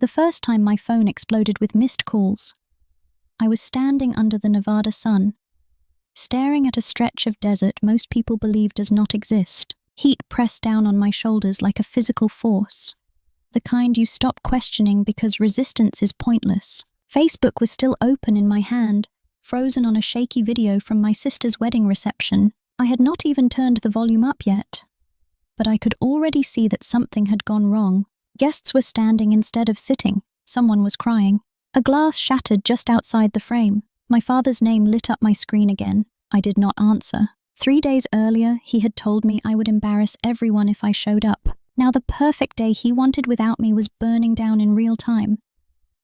The first time my phone exploded with missed calls. I was standing under the Nevada sun, staring at a stretch of desert most people believe does not exist. Heat pressed down on my shoulders like a physical force, the kind you stop questioning because resistance is pointless. Facebook was still open in my hand, frozen on a shaky video from my sister's wedding reception. I had not even turned the volume up yet, but I could already see that something had gone wrong. Guests were standing instead of sitting. Someone was crying. A glass shattered just outside the frame. My father's name lit up my screen again. I did not answer. 3 days earlier, he had told me I would embarrass everyone if I showed up. Now the perfect day he wanted without me was burning down in real time.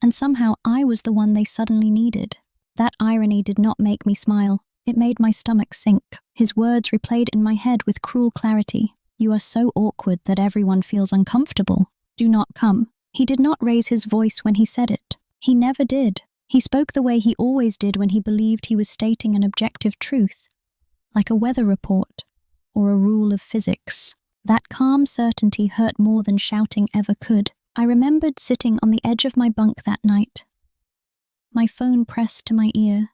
And somehow I was the one they suddenly needed. That irony did not make me smile. It made my stomach sink. His words replayed in my head with cruel clarity. You are so awkward that everyone feels uncomfortable. Do not come. He did not raise his voice when he said it. He never did. He spoke the way he always did when he believed he was stating an objective truth, like a weather report or a rule of physics. That calm certainty hurt more than shouting ever could. I remembered sitting on the edge of my bunk that night, my phone pressed to my ear,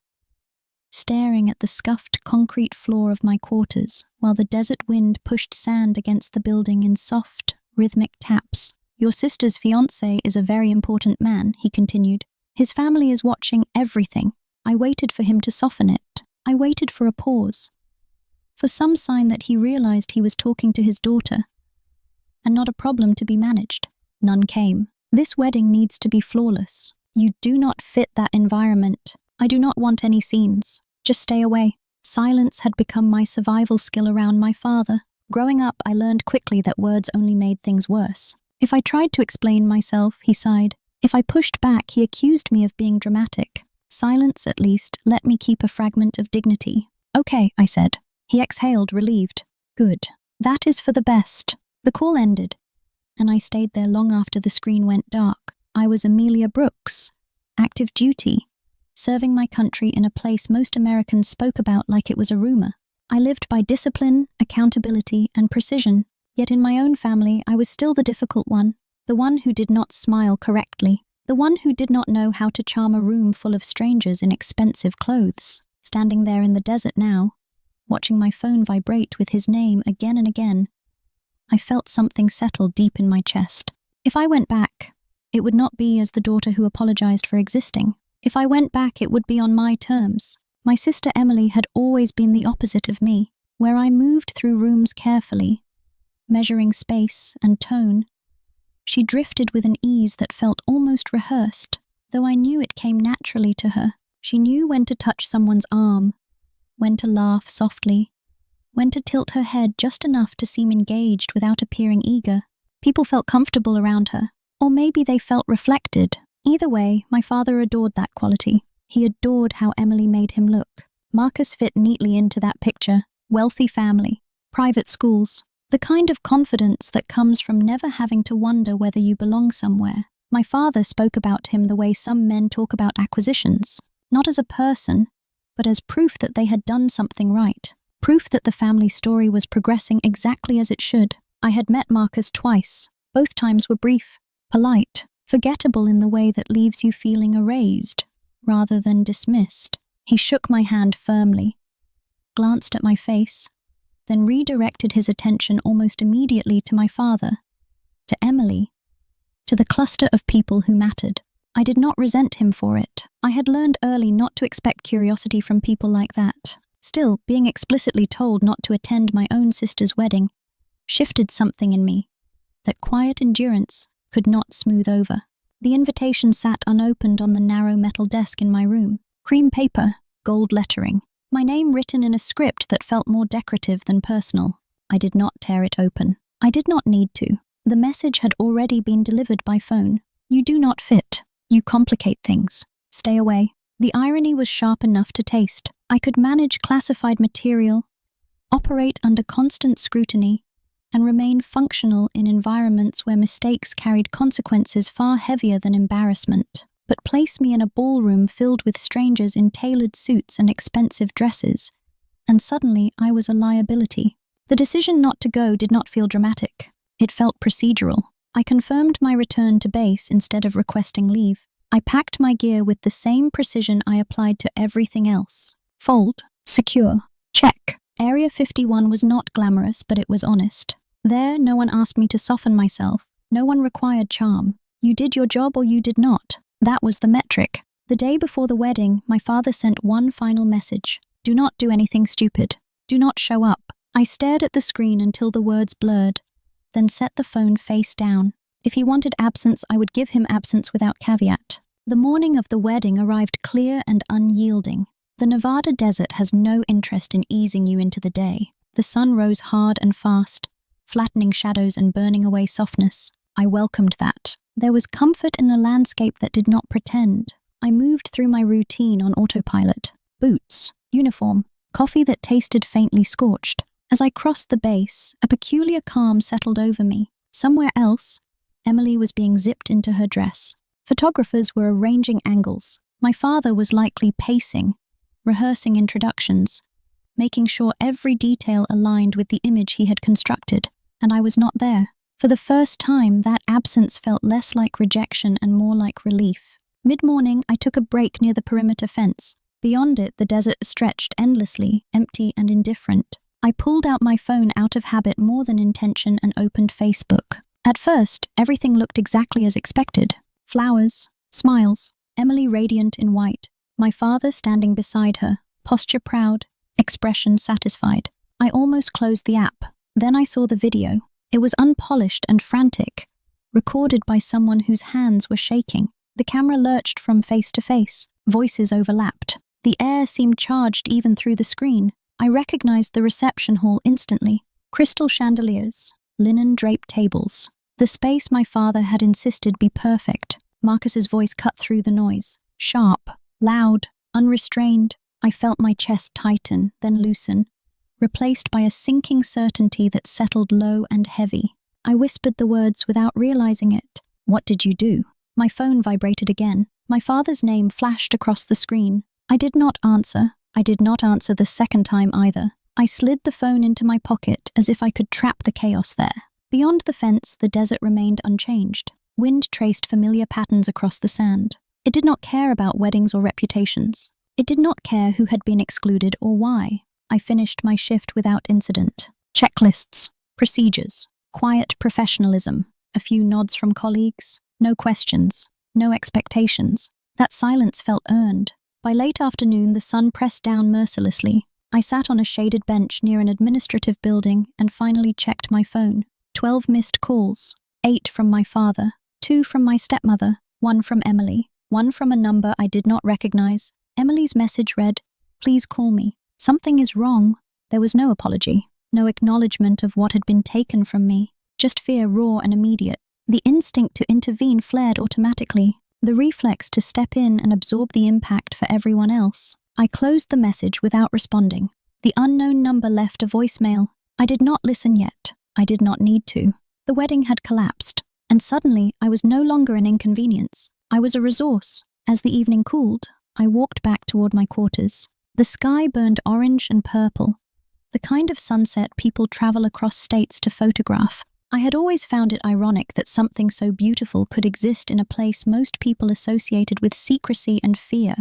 staring at the scuffed concrete floor of my quarters while the desert wind pushed sand against the building in soft, rhythmic taps. Your sister's fiancé is a very important man, he continued. His family is watching everything. I waited for him to soften it. I waited for a pause, for some sign that he realized he was talking to his daughter, and not a problem to be managed. None came. This wedding needs to be flawless. You do not fit that environment. I do not want any scenes. Just stay away. Silence had become my survival skill around my father. Growing up, I learned quickly that words only made things worse. If I tried to explain myself, he sighed. If I pushed back, he accused me of being dramatic. Silence, at least, let me keep a fragment of dignity. Okay, I said. He exhaled, relieved. Good. That is for the best. The call ended, and I stayed there long after the screen went dark. I was Amelia Brooks, active duty, serving my country in a place most Americans spoke about like it was a rumor. I lived by discipline, accountability, and precision. Yet in my own family, I was still the difficult one, the one who did not smile correctly, the one who did not know how to charm a room full of strangers in expensive clothes. Standing there in the desert now, watching my phone vibrate with his name again and again, I felt something settle deep in my chest. If I went back, it would not be as the daughter who apologized for existing. If I went back, it would be on my terms. My sister Emily had always been the opposite of me, where I moved through rooms carefully, measuring space and tone. She drifted with an ease that felt almost rehearsed, though I knew it came naturally to her. She knew when to touch someone's arm, when to laugh softly, when to tilt her head just enough to seem engaged without appearing eager. People felt comfortable around her, or maybe they felt reflected. Either way, my father adored that quality. He adored how Emily made him look. Marcus fit neatly into that picture. Wealthy family, private schools, the kind of confidence that comes from never having to wonder whether you belong somewhere. My father spoke about him the way some men talk about acquisitions, not as a person, but as proof that they had done something right, proof that the family story was progressing exactly as it should. I had met Marcus twice. Both times were brief, polite, forgettable in the way that leaves you feeling erased, rather than dismissed. He shook my hand firmly, glanced at my face, then redirected his attention almost immediately to my father, to Emily, to the cluster of people who mattered. I did not resent him for it. I had learned early not to expect curiosity from people like that. Still, being explicitly told not to attend my own sister's wedding shifted something in me that quiet endurance could not smooth over. The invitation sat unopened on the narrow metal desk in my room. Cream paper, gold lettering, my name written in a script that felt more decorative than personal. I did not tear it open. I did not need to. The message had already been delivered by phone. You do not fit. You complicate things. Stay away. The irony was sharp enough to taste. I could manage classified material, operate under constant scrutiny, and remain functional in environments where mistakes carried consequences far heavier than embarrassment. But place me in a ballroom filled with strangers in tailored suits and expensive dresses, and suddenly I was a liability. The decision not to go did not feel dramatic. It felt procedural. I confirmed my return to base instead of requesting leave. I packed my gear with the same precision I applied to everything else. Fold, secure, check. Area 51 was not glamorous, but it was honest. There, no one asked me to soften myself. No one required charm. You did your job or you did not. That was the metric. The day before the wedding, my father sent one final message. Do not do anything stupid. Do not show up. I stared at the screen until the words blurred, then set the phone face down. If he wanted absence, I would give him absence without caveat. The morning of the wedding arrived clear and unyielding. The Nevada desert has no interest in easing you into the day. The sun rose hard and fast, flattening shadows and burning away softness. I welcomed that. There was comfort in a landscape that did not pretend. I moved through my routine on autopilot. Boots, uniform, coffee that tasted faintly scorched. As I crossed the base, a peculiar calm settled over me. Somewhere else, Emily was being zipped into her dress. Photographers were arranging angles. My father was likely pacing, rehearsing introductions, making sure every detail aligned with the image he had constructed, and I was not there. For the first time, that absence felt less like rejection and more like relief. Mid-morning, I took a break near the perimeter fence. Beyond it, the desert stretched endlessly, empty and indifferent. I pulled out my phone out of habit more than intention and opened Facebook. At first, everything looked exactly as expected. Flowers, smiles, Emily radiant in white, my father standing beside her, posture proud, expression satisfied. I almost closed the app. Then I saw the video. It was unpolished and frantic, recorded by someone whose hands were shaking. The camera lurched from face to face. Voices overlapped. The air seemed charged even through the screen. I recognized the reception hall instantly. Crystal chandeliers, linen-draped tables. The space my father had insisted be perfect. Marcus's voice cut through the noise. Sharp, loud, unrestrained. I felt my chest tighten, then loosen, replaced by a sinking certainty that settled low and heavy. I whispered the words without realizing it. What did you do? My phone vibrated again. My father's name flashed across the screen. I did not answer. I did not answer the second time either. I slid the phone into my pocket as if I could trap the chaos there. Beyond the fence, the desert remained unchanged. Wind traced familiar patterns across the sand. It did not care about weddings or reputations. It did not care who had been excluded or why. I finished my shift without incident. Checklists, procedures, quiet professionalism, a few nods from colleagues, no questions, no expectations. That silence felt earned. By late afternoon, the sun pressed down mercilessly. I sat on a shaded bench near an administrative building and finally checked my phone. 12 missed calls, 8 from my father, 2 from my stepmother, 1 from Emily, 1 from a number I did not recognize. Emily's message read, "Please call me. Something is wrong." There was no apology, no acknowledgement of what had been taken from me, just fear raw and immediate. The instinct to intervene flared automatically, the reflex to step in and absorb the impact for everyone else. I closed the message without responding. The unknown number left a voicemail. I did not listen yet. I did not need to. The wedding had collapsed, and suddenly I was no longer an inconvenience. I was a resource. As the evening cooled, I walked back toward my quarters. The sky burned orange and purple, the kind of sunset people travel across states to photograph. I had always found it ironic that something so beautiful could exist in a place most people associated with secrecy and fear.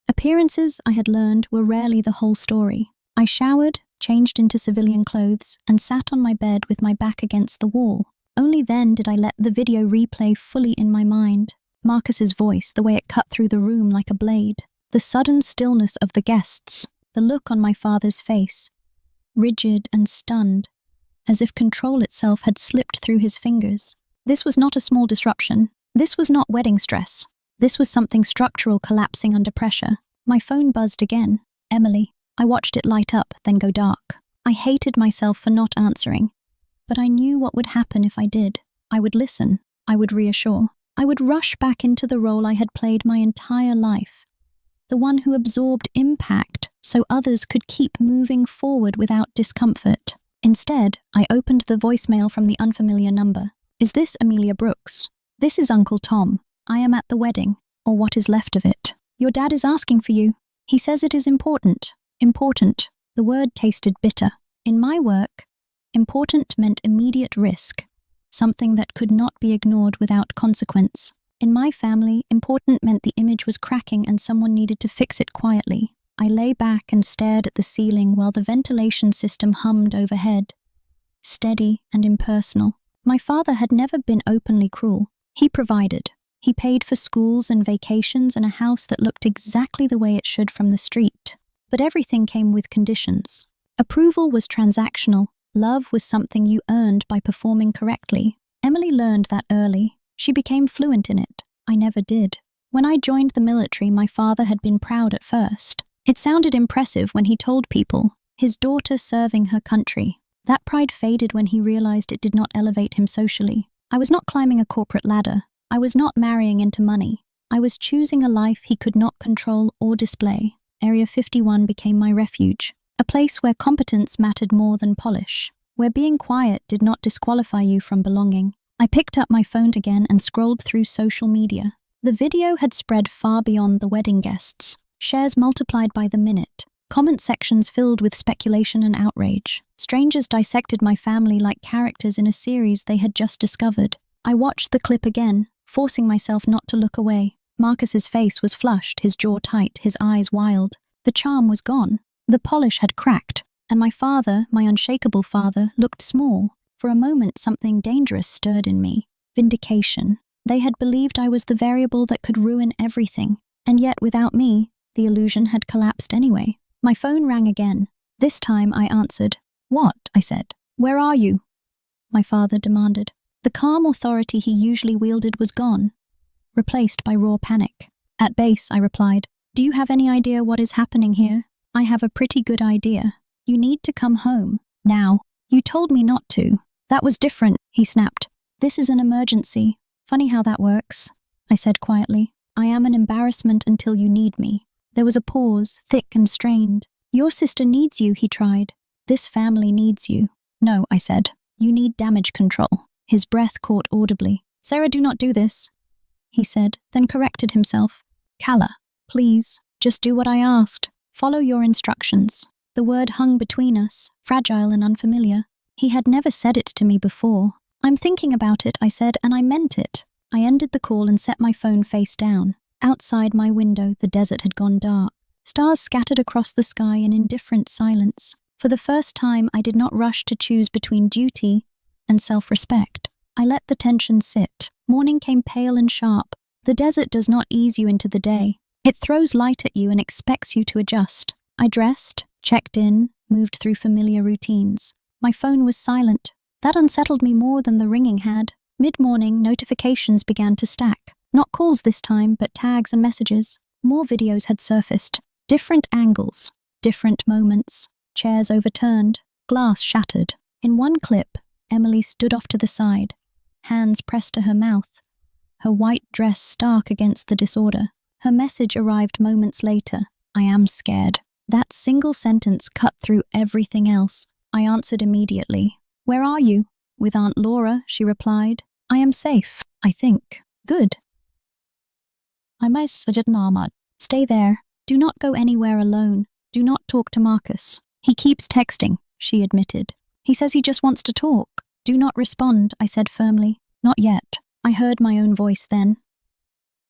Appearances, I had learned, were rarely the whole story. I showered, changed into civilian clothes, and sat on my bed with my back against the wall. Only then did I let the video replay fully in my mind. Marcus's voice, the way it cut through the room like a blade. The sudden stillness of the guests. The look on my father's face. Rigid and stunned, as if control itself had slipped through his fingers. This was not a small disruption. This was not wedding stress. This was something structural collapsing under pressure. My phone buzzed again. Emily. I watched it light up, then go dark. I hated myself for not answering. But I knew what would happen if I did. I would listen. I would reassure. I would rush back into the role I had played my entire life. The one who absorbed impact so others could keep moving forward without discomfort. Instead, I opened the voicemail from the unfamiliar number. "Is this Amelia Brooks? This is Uncle Tom. I am at the wedding, or what is left of it. Your dad is asking for you. He says it is important." Important. The word tasted bitter. In my work, important meant immediate risk. something that could not be ignored without consequence. In my family, important meant the image was cracking and someone needed to fix it quietly. I lay back and stared at the ceiling while the ventilation system hummed overhead, steady and impersonal. My father had never been openly cruel. He provided. He paid for schools and vacations and a house that looked exactly the way it should from the street. But everything came with conditions. Approval was transactional. Love was something you earned by performing correctly. Emily learned that early. She became fluent in it. I never did. When I joined the military, my father had been proud at first. It sounded impressive when he told people, his daughter serving her country. That pride faded when he realized it did not elevate him socially. I was not climbing a corporate ladder. I was not marrying into money. I was choosing a life he could not control or display. Area 51 became my refuge, a place where competence mattered more than polish, where being quiet did not disqualify you from belonging. I picked up my phone again and scrolled through social media. The video had spread far beyond the wedding guests. Shares multiplied by the minute. Comment sections filled with speculation and outrage. Strangers dissected my family like characters in a series they had just discovered. I watched the clip again, forcing myself not to look away. Marcus's face was flushed, his jaw tight, his eyes wild. The charm was gone. The polish had cracked. And my father, my unshakable father, looked small. For a moment, something dangerous stirred in me. Vindication. They had believed I was the variable that could ruin everything. And yet, without me, the illusion had collapsed anyway. My phone rang again. This time I answered. "What?" I said. "Where are you?" My father demanded. The calm authority he usually wielded was gone, replaced by raw panic. "At base," I replied. "Do you have any idea what is happening here?" "I have a pretty good idea. You need to come home. Now." "You told me not to." "That was different," he snapped. "This is an emergency." "Funny how that works," I said quietly. "I am an embarrassment until you need me." There was a pause, thick and strained. "Your sister needs you," he tried. "This family needs you." "No," I said. "You need damage control." His breath caught audibly. "Sarah, do not do this," he said, then corrected himself. "Calla, please, just do what I asked. Follow your instructions." The word hung between us, fragile and unfamiliar. He had never said it to me before. "I'm thinking about it," I said, and I meant it. I ended the call and set my phone face down. Outside my window, the desert had gone dark. Stars scattered across the sky in indifferent silence. For the first time, I did not rush to choose between duty and self-respect. I let the tension sit. Morning came pale and sharp. The desert does not ease you into the day. It throws light at you and expects you to adjust. I dressed, checked in, moved through familiar routines. My phone was silent. That unsettled me more than the ringing had. Mid-morning, notifications began to stack. Not calls this time, but tags and messages. More videos had surfaced. Different angles, different moments. Chairs overturned, glass shattered. In one clip, Emily stood off to the side, hands pressed to her mouth, her white dress stark against the disorder. Her message arrived moments later. "I am scared." That single sentence cut through everything else. I answered immediately. "Where are you?" "With Aunt Laura," she replied. "I am safe, I think." "Good." I might suggest Mahmoud. "Stay there. Do not go anywhere alone. Do not talk to Marcus. He keeps texting," she admitted. "He says he just wants to talk." "Do not respond," I said firmly. "Not yet." I heard my own voice then.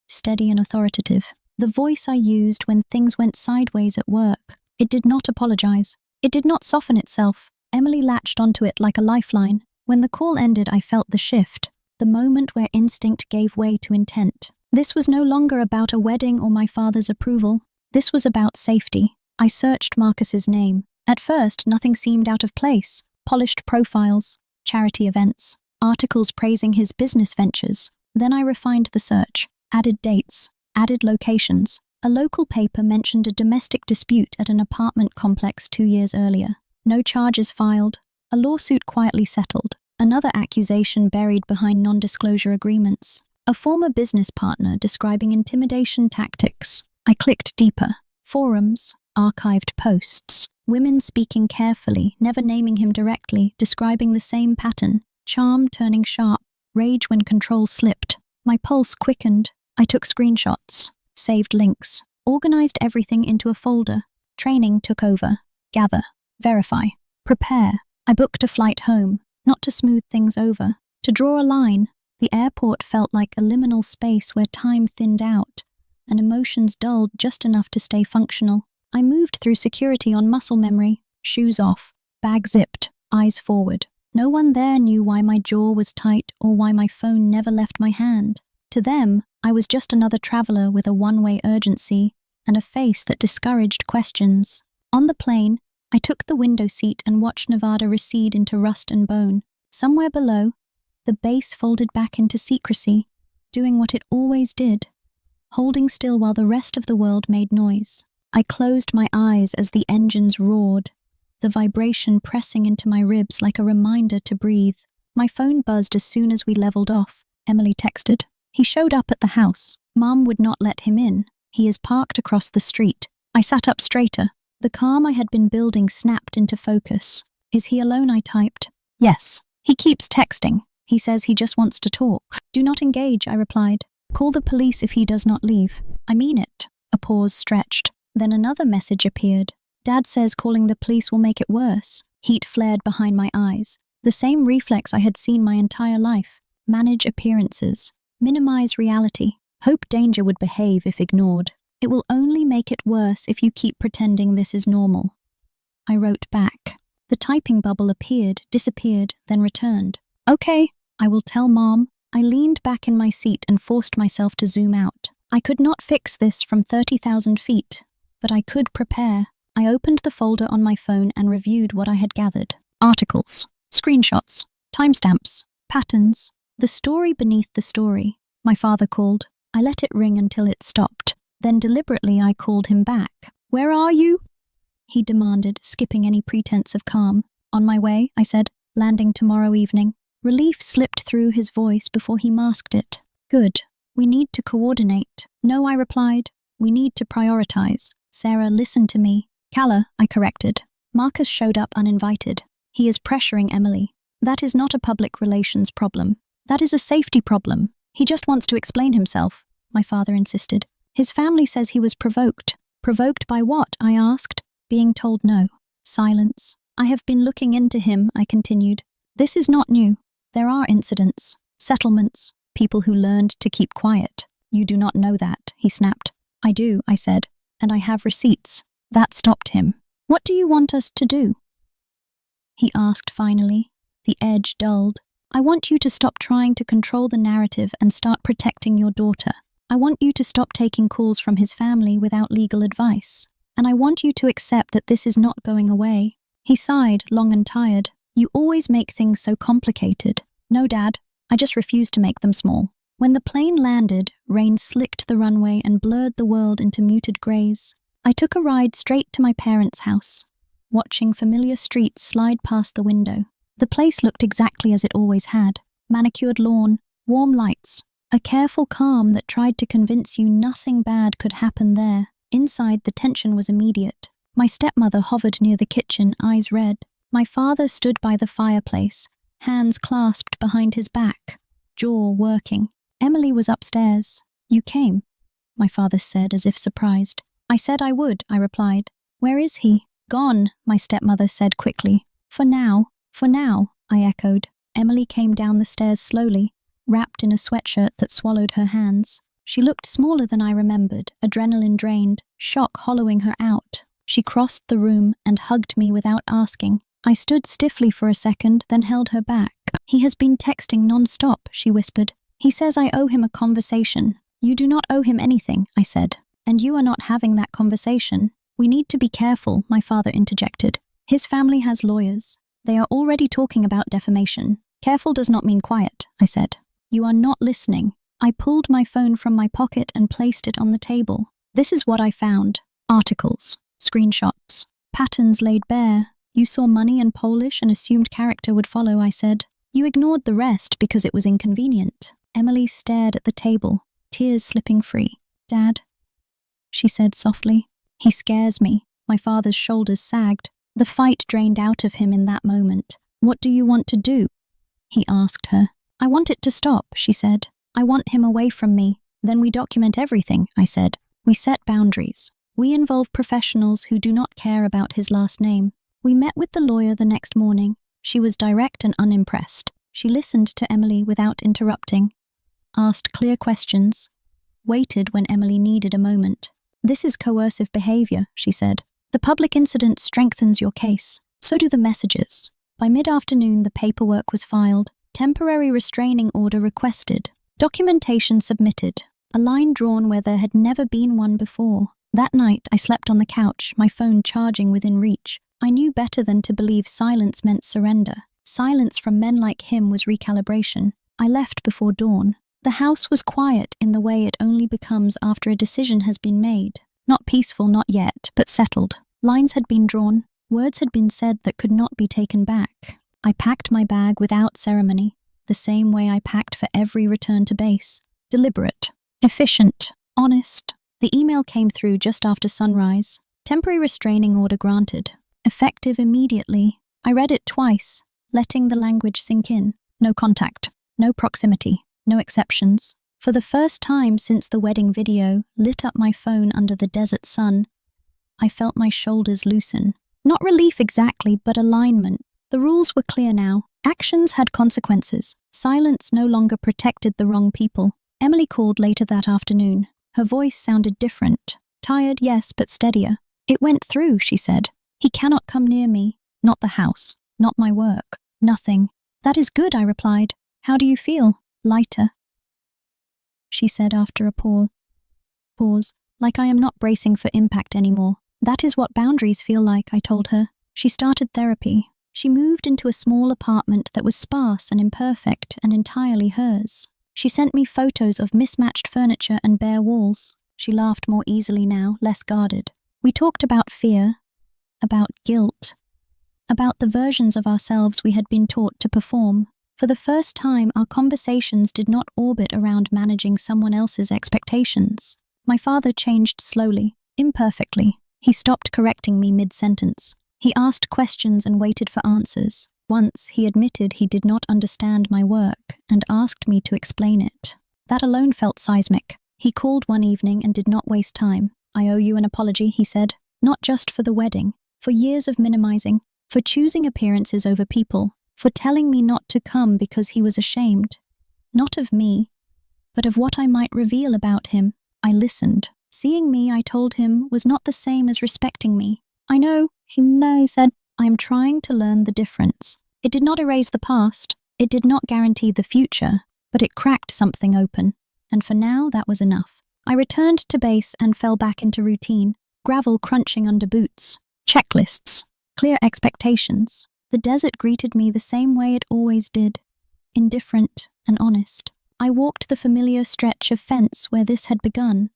Steady and authoritative. The voice I used when things went sideways at work. It did not apologize. It did not soften itself. Emily latched onto it like a lifeline. When the call ended, I felt the shift. The moment where instinct gave way to intent. This was no longer about a wedding or my father's approval. This was about safety. I searched Marcus's name. At first, nothing seemed out of place. Polished profiles, charity events, articles praising his business ventures. Then I refined the search, added dates, added locations. A local paper mentioned a domestic dispute at an apartment complex 2 years earlier. No charges filed. A lawsuit quietly settled. Another accusation buried behind non-disclosure agreements. A former business partner describing intimidation tactics. I clicked deeper. Forums, archived posts. Women speaking carefully, never naming him directly, describing the same pattern. Charm turning sharp. Rage when control slipped. My pulse quickened. I took screenshots. Saved links. Organized everything into a folder. Training took over. Gather. Verify. Prepare. I booked a flight home. Not to smooth things over, To draw a line, the airport felt like a liminal space where time thinned out and emotions dulled just enough to stay functional. I moved through security on muscle memory, shoes off, bag zipped, eyes forward. No one there knew why my jaw was tight or why my phone never left my hand. To them, I was just another traveler with a one-way urgency and a face that discouraged questions. On the plane, I took the window seat and watched Nevada recede into rust and bone. Somewhere below, the base folded back into secrecy, doing what it always did, holding still while the rest of the world made noise. I closed my eyes as the engines roared, the vibration pressing into my ribs like a reminder to breathe. My phone buzzed as soon as we leveled off. Emily texted. He showed up at the house. Mom would not let him in. He is parked across the street. I sat up straighter. The calm I had been building snapped into focus. Is he alone? I typed. Yes. He keeps texting. He says he just wants to talk. Do not engage, I replied. Call the police if he does not leave. I mean it. A pause stretched. Then another message appeared. Dad says calling the police will make it worse. Heat flared behind my eyes. The same reflex I had seen my entire life. Manage appearances. Minimize reality. Hope danger would behave if ignored. It will only make it worse if you keep pretending this is normal. I wrote back. The typing bubble appeared, disappeared, then returned. Okay, I will tell Mom. I leaned back in my seat and forced myself to zoom out. I could not fix this from 30,000 feet, but I could prepare. I opened the folder on my phone and reviewed what I had gathered. Articles, screenshots, timestamps, patterns, the story beneath the story. My father called. I let it ring until it stopped. Then deliberately I called him back. Where are you? He demanded, skipping any pretense of calm. On my way, I said, landing tomorrow evening. Relief slipped through his voice before he masked it. Good. We need to coordinate. No, I replied. We need to prioritize. Sarah, listen to me. Calla, I corrected. Marcus showed up uninvited. He is pressuring Emily. That is not a public relations problem. That is a safety problem. He just wants to explain himself, my father insisted. His family says he was provoked. Provoked by what? I asked, being told no. Silence. I have been looking into him, I continued. This is not new. There are incidents, settlements, people who learned to keep quiet. You do not know that, he snapped. I do, I said, and I have receipts. That stopped him. What do you want us to do? He asked finally, the edge dulled. I want you to stop trying to control the narrative and start protecting your daughter. I want you to stop taking calls from his family without legal advice. And I want you to accept that this is not going away. He sighed, long and tired. You always make things so complicated. No, Dad, I just refuse to make them small. When the plane landed, rain slicked the runway and blurred the world into muted grays. I took a ride straight to my parents' house, watching familiar streets slide past the window. The place looked exactly as it always had. Manicured lawn, warm lights, a careful calm that tried to convince you nothing bad could happen there. Inside, the tension was immediate. My stepmother hovered near the kitchen, eyes red. My father stood by the fireplace, hands clasped behind his back, jaw working. Emily was upstairs. You came, my father said as if surprised. I said I would, I replied. Where is he? Gone, my stepmother said quickly. For now, I echoed. Emily came down the stairs slowly, wrapped in a sweatshirt that swallowed her hands. She looked smaller than I remembered, adrenaline drained, shock hollowing her out. She crossed the room and hugged me without asking. I stood stiffly for a second, then held her back. He has been texting non-stop, she whispered. He says I owe him a conversation. You do not owe him anything, I said. And you are not having that conversation. We need to be careful, my father interjected. His family has lawyers. They are already talking about defamation. Careful does not mean quiet, I said. You are not listening. I pulled my phone from my pocket and placed it on the table. This is what I found. Articles, screenshots, patterns laid bare. You saw money and Polish and assumed character would follow, I said. You ignored the rest because it was inconvenient. Emily stared at the table, tears slipping free. Dad, she said softly. He scares me. My father's shoulders sagged. The fight drained out of him in that moment. What do you want to do? He asked her. I want it to stop, she said. I want him away from me. Then we document everything, I said. We set boundaries. We involve professionals who do not care about his last name. We met with the lawyer the next morning. She was direct and unimpressed. She listened to Emily without interrupting, asked clear questions, waited when Emily needed a moment. "This is coercive behavior," she said. "The public incident strengthens your case. So do the messages." By mid-afternoon, the paperwork was filed, temporary restraining order requested, documentation submitted, a line drawn where there had never been one before. That night, I slept on the couch, my phone charging within reach. I knew better than to believe silence meant surrender. Silence from men like him was recalibration. I left before dawn. The house was quiet in the way it only becomes after a decision has been made. Not peaceful, not yet, but settled. Lines had been drawn. Words had been said that could not be taken back. I packed my bag without ceremony, the same way I packed for every return to base. Deliberate, efficient, honest. The email came through just after sunrise. Temporary restraining order granted. Effective immediately. I read it twice, letting the language sink in. No contact, no proximity, no exceptions. For the first time since the wedding video lit up my phone under the desert sun, I felt my shoulders loosen. Not relief exactly, but alignment. The rules were clear now. Actions had consequences. Silence no longer protected the wrong people. Emily called later that afternoon. Her voice sounded different. Tired, yes, but steadier. "It went through," she said. "He cannot come near me. Not the house. Not my work. Nothing." "That is good," I replied. "How do you feel?" "Lighter," she said after a pause. "Like I am not bracing for impact anymore." "That is what boundaries feel like," I told her. She started therapy. She moved into a small apartment that was sparse and imperfect and entirely hers. She sent me photos of mismatched furniture and bare walls. She laughed more easily now, less guarded. We talked about fear, about guilt, about the versions of ourselves we had been taught to perform. For the first time, our conversations did not orbit around managing someone else's expectations. My father changed slowly, imperfectly. He stopped correcting me mid-sentence. He asked questions and waited for answers. Once, he admitted he did not understand my work and asked me to explain it. That alone felt seismic. He called one evening and did not waste time. "I owe you an apology," he said. "Not just for the wedding, for years of minimizing, for choosing appearances over people, for telling me not to come because he was ashamed. Not of me, but of what I might reveal about him." I listened. Seeing me, I told him, was not the same as respecting me. "I know," he said. "I am trying to learn the difference." It did not erase the past. It did not guarantee the future, but it cracked something open. And for now, that was enough. I returned to base and fell back into routine. Gravel crunching under boots. Checklists. Clear expectations. The desert greeted me the same way it always did. Indifferent and honest. I walked the familiar stretch of fence where this had begun,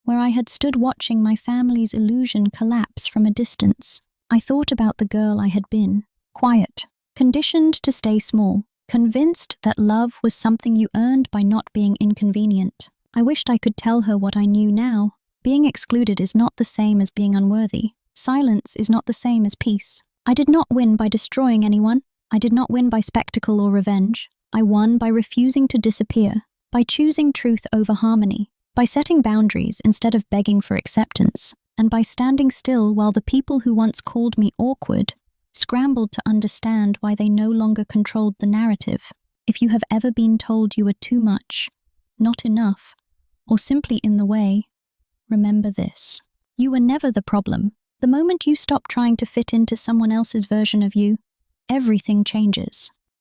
where I had stood watching my family's illusion collapse from a distance. I thought about the girl I had been. Quiet. Conditioned to stay small. Convinced that love was something you earned by not being inconvenient. I wished I could tell her what I knew now. Being excluded is not the same as being unworthy. Silence is not the same as peace. I did not win by destroying anyone. I did not win by spectacle or revenge. I won by refusing to disappear, by choosing truth over harmony, by setting boundaries instead of begging for acceptance, and by standing still while the people who once called me awkward scrambled to understand why they no longer controlled the narrative. If you have ever been told you were too much, not enough, or simply in the way, remember this. You were never the problem. The moment you stop trying to fit into someone else's version of you, everything changes.